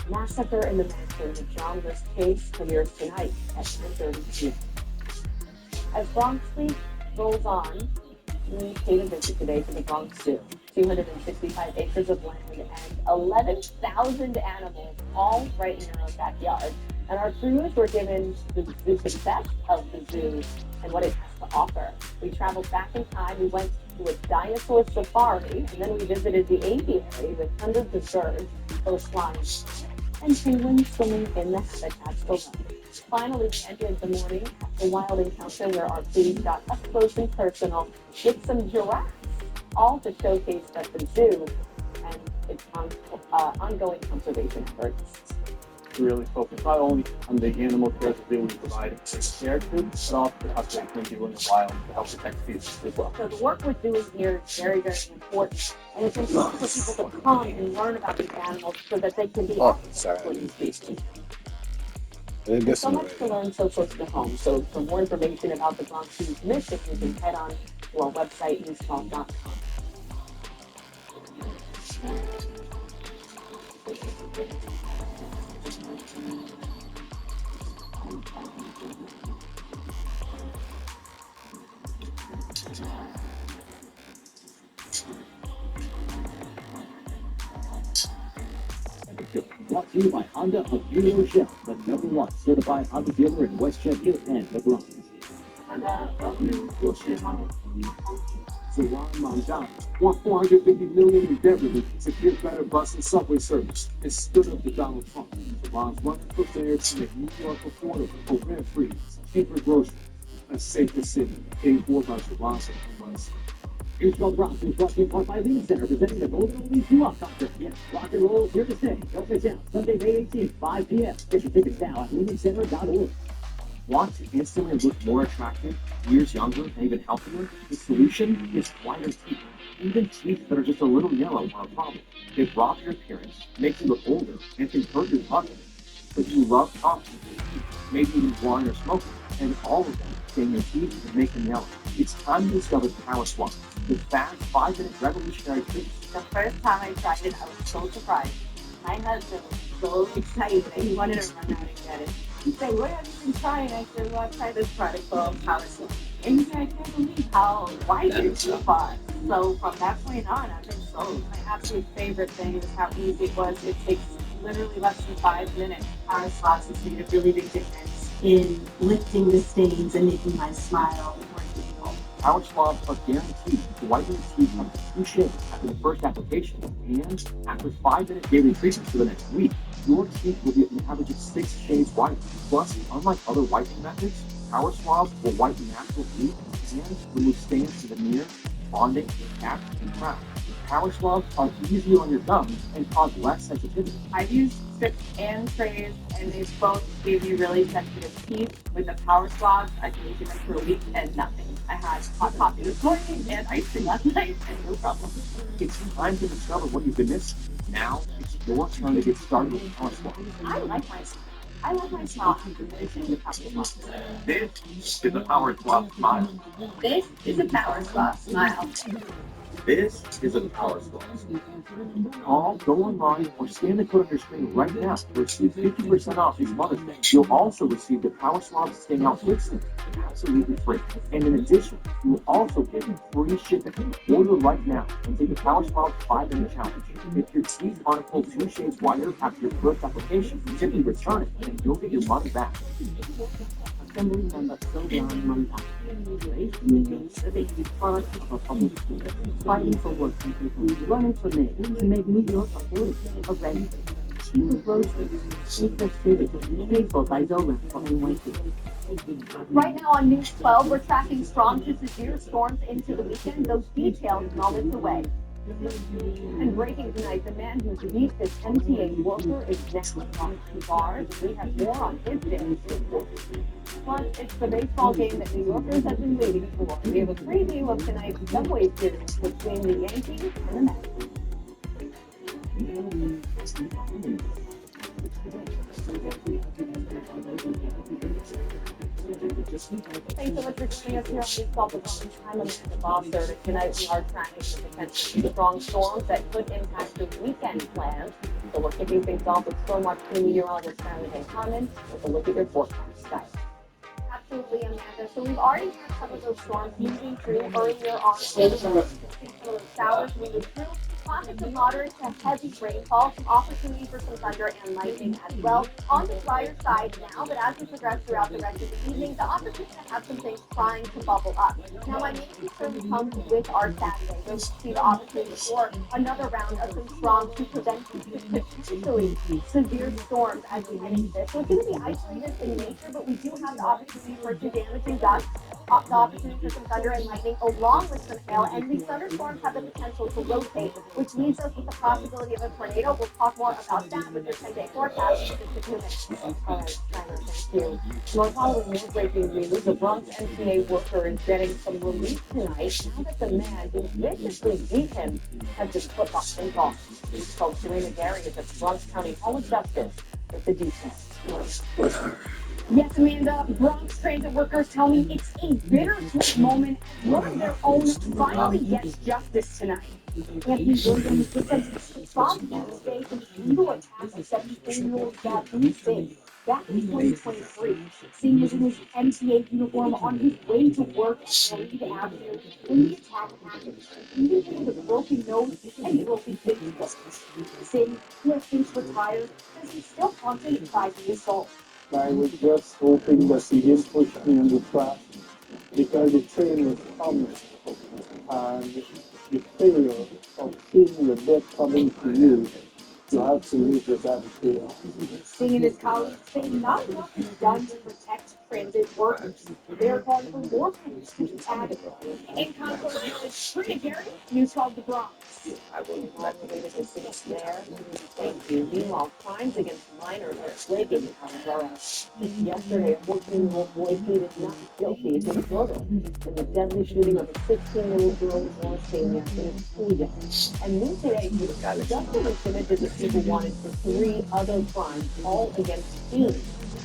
Massacre in the Mansion, the John List case premieres tonight at 10:30 p.m. As Bronx Week rolls on, we paid a visit today to the Bronx Zoo. 265 acres of land and 11,000 animals, all right in our own backyard. And our crews were given the best of the zoo and what it has to offer. We traveled back in time. We went to a dinosaur safari, and then we visited the aviary with hundreds of birds, both flying and penguins swimming in the habitats below. Finally, we entered the morning, a wild encounter where our crews got up close and personal with some giraffes, all to showcase that the zoo and its ongoing conservation efforts. Really focus not only on the animal care that we provide care to, but also how they can do in the wild to help protect species as well. So the work we're doing here is very, very important, and it's important for people to come and learn about these animals so that they can be advocates for these species. There's so much to learn so close to home. So for more information about the Bronx Zoo's mission, you can head on to our website, newstalk.com. Brought to you by Honda of Union Rochelle, the #1 certified Honda dealer in West Chatfield and the Bronx. Honda of Union Rochelle. Salon Manjana won $450 million in Beverly to give better bus and subway service and stood up to Donald Trump. Salon's running for mayor to make New York affordable for rent-free, cheaper groceries, a safer city. Paid for by Salon Months. Newstalk Bronx is brought to you in part by Lead Center, presenting the Golden Oldies Rock concert. Yes, rock and roll is here to stay. Don't miss out. Sunday, May 18th, 5 p.m. Get your tickets now at leadcenter.org. Want to instantly look more attractive, years younger, and even healthier? The solution is whiter teeth. Even teeth that are just a little yellow are a problem. They rob your appearance, make you look older, and can hurt your confidence. But you love talking, maybe even wine or smoking, and all of them stain your teeth and make them yellow. It's time to discover Power Swap, the fast 5-minute revolutionary treatment. The first time I tried it, I was so surprised. My husband was so excited that he wanted to run out and get it. He said, "What have you been trying?" I said, "Well, I tried this product called Power Swap." And he said, "I can't believe how white it is so far." So from that point on, I've been sold. My absolute favorite thing is how easy it was. It takes literally less than 5 minutes. Power Swaps has made a really big difference in lifting the stains and making my smile more beautiful. Power Swabs are guaranteed to whiten your teeth up to 2 shades after the first application, and after 5-minute daily treatment for the next week, your teeth will be an average of 6 shades whiter. Plus, unlike other whitening methods, Power Swabs will whiten natural teeth and remove stains to veneer, bonding, cap, and crown. Power Swabs are easier on your gums and cause less sensitivity. I've used strips and trays, and they both give you really sensitive teeth. With the Power Swabs, I can use them for a week and nothing. I had hot coffee this morning and ice cream last night, and no problem. It's time to discover what you've been missing. Now, it's your turn to get started with Power Swabs. I like my smile. I like my smile after finishing the Power Swabs. This is a Power Swab smile. This is a Power Swab smile. This is a Power Swab. Call, go online, or scan the code on your screen right now to receive 50% off these Mother's Day. You'll also receive the Power Swab Stay Out Lipstick, absolutely free. And in addition, you will also get free shipping. Order right now and take the Power Swab 5-minute challenge. If your teeth aren't a full 2 shades whiter after your first application, simply return it and you'll get your money back. Assembly member Sylvian Monta. The basic product of a public school, fighting for working people, running for mayor to make New York affordable, a ready, cheap groceries, cheaper cities, paid for by Zola for NYC. Right now on News 12, we're tracking strong to severe storms into the weekend. Those details moments away. And breaking tonight, the man who beat this MTA worker is now behind bars. We have more on his day. Plus, it's the baseball game that New Yorkers have been waiting for. We have a preview of tonight's Subway Series between the Yankees and the Mets. Thanks so much for joining us here on Baseball Development. I'm Amanda Bosser. Tonight we are tracking the potential strong storms that could impact your weekend plans. So we're kicking things off with so much meteorologist Skyler Van Harmon with a look at your forecast, Sky. Absolutely, Amanda. So we've already had some of those storms moving through earlier on. Some of those showers moving through. Pockets of moderate to heavy rainfall, some opportunity for some thunder and lightning as well. On the drier side now, but as we progress throughout the rest of the evening, the opportunity to have some things trying to bubble up. Now, my main concern comes with our Saturday. We'll see the opportunity for another round of some strong to prevent potentially severe storms as we head into this. So it's going to be isolated in nature, but we do have the opportunity for some damaging gusts, the opportunity for some thunder and lightning, along with some hail, and these thunderstorms have the potential to rotate, which leaves us with the possibility of a tornado. We'll talk more about that with your 10-day forecast in just a few minutes. All right, Tyler, thank you. More following more breaking news, the Bronx MTA worker is getting some relief tonight now that the man who viciously beat him has been put behind bars. We spoke to Serena Gary at the Bronx County Hall of Justice with the details. Yes, Amanda, Bronx transit workers tell me it's a bittersweet moment as one of their own finally gets justice tonight. Anthony Williams was sentenced to 5 years stay for the brutal attack of 17-year-old Gabby Singh. Back in 2023, Singh was in his MTA uniform on his way to work on Reed Avenue when the attack happened, leaving him with a broken nose and broken fingertips. Singh, who has since retired, says he's still haunted by the assault. I was just hoping that he didn't push me in the trap because the train was coming. And the fear of seeing the death coming to you have to live with that fear. Singh and his colleagues say not enough is done to protect transit workers. They're calling for more police to be added. In consultation with Serena Gary, News 12 The Bronx. I will let the latest incidents there. Thank you. Meanwhile, crimes against minors are flaking in Colorado. Yesterday, a 14-year-old boy pleaded not guilty to murder in the deadly shooting of a 16-year-old girl in North Senior in a schoolyard. And new today, Justin was committed to people wanted for 3 other crimes, all against teens.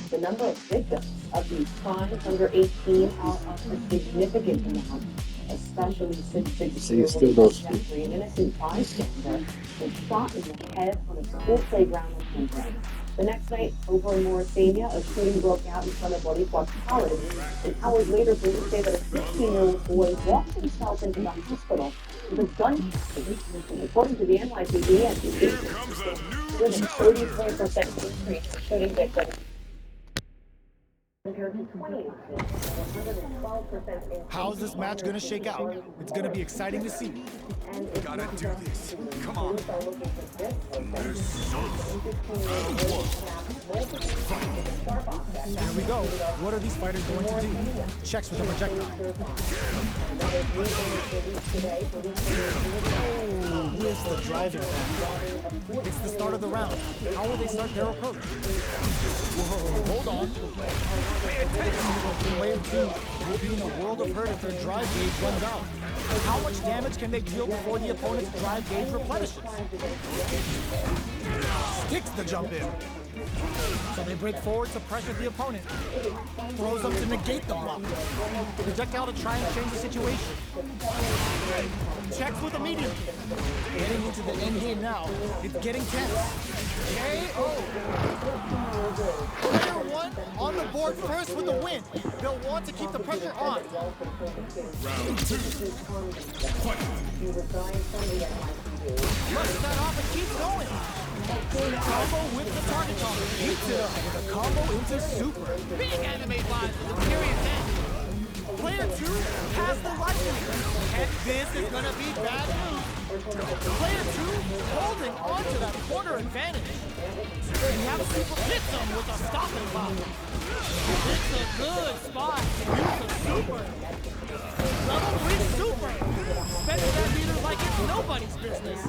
The number of victims of these crimes under 18 are up a significant amount, especially since 16-year-old Jeffrey, an innocent bystander, was shot in the head on a school playground on Tuesday. The next night, over in Mauritania, a shooting broke out in front of Boricua College, and hours later, police say that a 16-year-old boy walked himself into the hospital with a gun casing. According to the NYPD, and with a 33% increase in shooting victims. How's this match going to shake out? It's going to be exciting to see. Gotta do this. Come on. Here we go. What are these fighters going to do? Checks with a projectile. Oh, here's the driving back. It's the start of the round. How will they start their approach? Whoa, hold on. Player 2 will be in a world of hurt if their drive gauge runs out. How much damage can they deal before the opponent's drive gauge replenishes? Sticks the jump in. So they break forward to pressure the opponent. Throws them to negate the block. Projectile to try and change the situation. Checks with a medium. Getting into the end game now. It's getting tense. KO. Player 1 on the board first with the win. They'll want to keep the pressure on. Round 2. Fight. Flushes that off and keeps going. Combo with the target target. Heats it up with a combo into super. Big anime vibes with the period end. Player 2 has the rifle. And this is going to be bad news. Player 2 holding on to that corner advantage. And have super hits him with a stopping block. It's a good spot to use a super. Level 3 super. Spending that meter like it's nobody's business.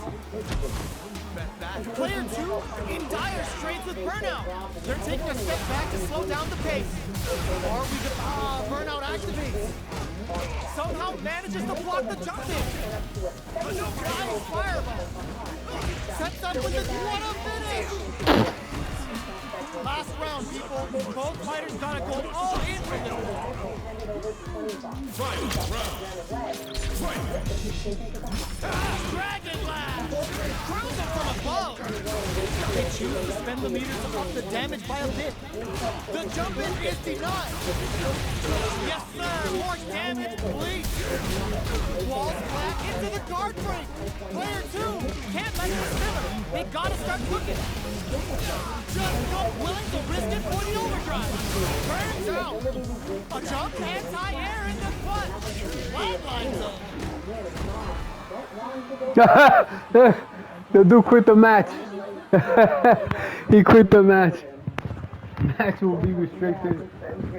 Player 2 in dire straits with Burnout. They're taking a step back to slow down the pace. Or we could, Burnout activates. Somehow manages to block the jump in. Nice fireball. Sets up with this, what a finish! last round, people. Both fighters gotta go all in for this one. Final round. Fight. Dragon Blast! Throws him from above. They choose to spend the meters to up the damage by a bit. The jump in is denied. Yes, sir. More damage, please. Walls back into the guard break. Player 2 can't let this simmer. They gotta start cooking. Just not willing to risk it for the overdrive. Turns out. A jump anti-air in the butt. Flatlines him. The dude quit the match. He quit the match. Match will be restricted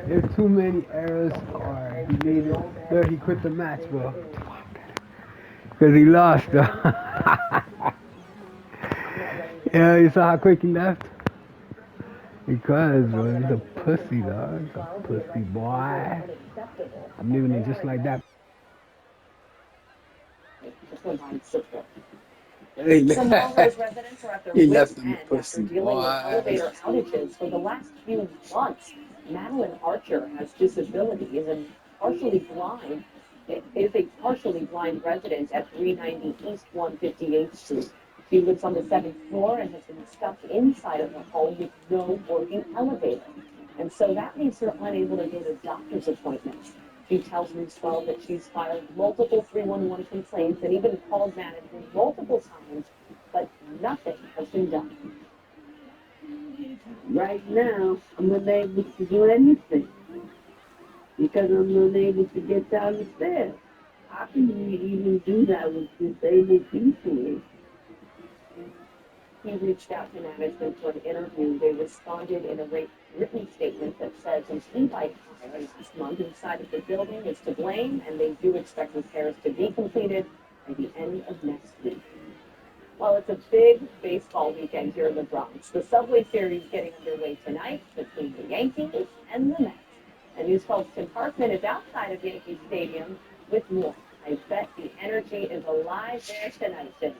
if too many errors are made. There, he quit the match, bro. Because he lost. Yeah, you saw how quick he left? Because, bro, he's a pussy, dog. He's a pussy boy. I'm leaving it just like that. He Some Melrose residents are at their He wits' left him end the after pussy dealing with boy. elevator outages for the last few months. Madeline Archer has disability, is a partially blind resident at 390 East 158th Street. She lives on the 7th floor and has been stuck inside of her home with no working elevator. And so that leaves her unable to go to doctor's appointments. She tells News 12 that she's filed multiple 311 complaints and even called management multiple times, but nothing has been done. Right now, I'm unable to do anything because I'm unable to get down the stairs. How can we even do that with disabled people? He reached out to management for an interview. They responded in a written statement that says an e-bike fire last month inside of the building is to blame, and they do expect repairs to be completed by the end of next week. Well, it's a big baseball weekend here in the Bronx. The Subway Series getting underway tonight between the Yankees and the Mets. And News 12's Tim Parkman is outside of Yankee Stadium with more. I bet the energy is alive there tonight, Tim.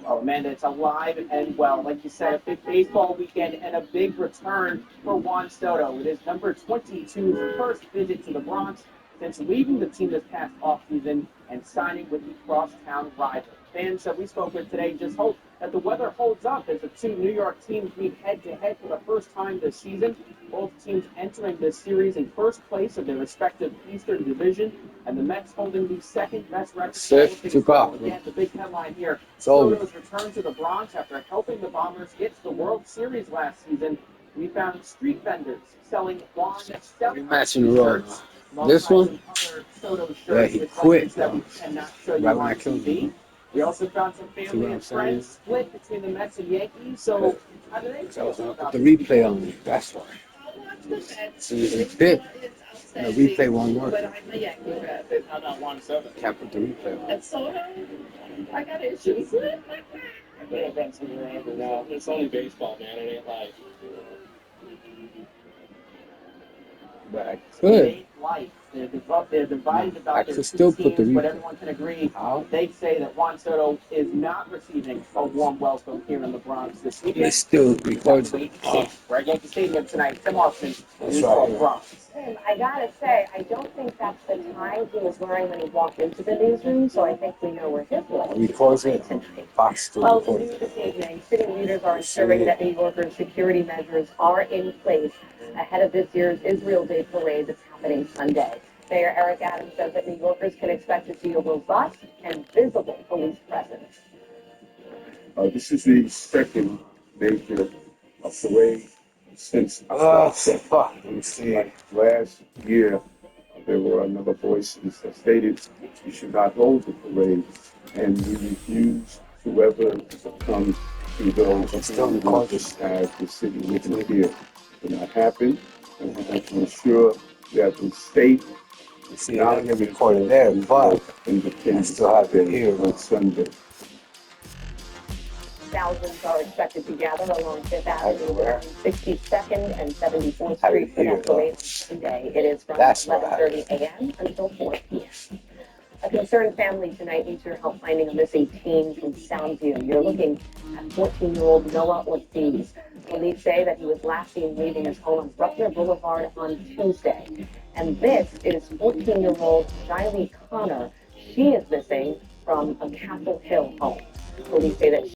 Oh, Amanda, it's alive and well. Like you said, a big baseball weekend and a big return for Juan Soto. It is number 22's first visit to the Bronx since leaving the team this past offseason and signing with the crosstown rival. Fans that we spoke with today just hope that the weather holds up as the two New York teams meet head-to-head for the first time this season. Both teams entering this series in first place of their respective Eastern Division, and the Mets holding the second best record. Took off. Again, the big headline here: Over. Soto's return to the Bronx after helping the Bombers get to the World Series last season. We found street vendors selling Juan Soto Match in a row. shirts. This one? Soto shirts Yeah, he with quit, legends that we cannot show you Right when on I killed TV. him. We also found some See family what I'm and friends split between the Mets and Yankees. So how do they I feel was gonna about put the replay on me. That's why. As soon as it fit, the replay won't work. But I'm a Yankee fan. How about Juan Soto? Can't put the replay on. And Soto, I got issues with it. No, it's only baseball, man. It ain't like But I could. life. They're divided about I their could two still put the teams, but replay. everyone can agree. How? They say that Juan Soto is not receiving a warm welcome here in the Bronx this weekend. It still records. We're at Yankee Stadium tonight. Tim Austin, That's News right, 12 yeah. Bronx. I gotta say, I don't think that's the tie he was wearing when he walked into the newsroom, so I think we know where his was. Records it. Fox still Well, records new it. this evening, city leaders are ensuring that New Yorkers' security measures are in place ahead of this year's Israel Day parade that's happening Sunday. Mayor Eric Adams says that New Yorkers can expect to see a robust and visible police presence. This is the second major parade since Oh, fuck. Let me see. last year. There were a number of voices that stated we should not hold the parade, and we refuse to ever succumb to those who want to have the city living here. It will not happen, and we have to ensure that the state You see, I don't get recorded there, but I still have it here. on Sunday. Thousands are expected to gather along Fifth Avenue, 62nd and 74th Have Street it for here, that parade on Sunday. It is from That's what I 11:30 a.m. until 4 p.m. A concerned family tonight needs your help finding a missing teen from Soundview. You're looking at 14-year-old Noah Ortiz. Police say that he was last seen leaving his home on Bruckner Boulevard on Tuesday. And this is 14-year-old Riley Connor. She is missing from a Castle Hill home. Police say that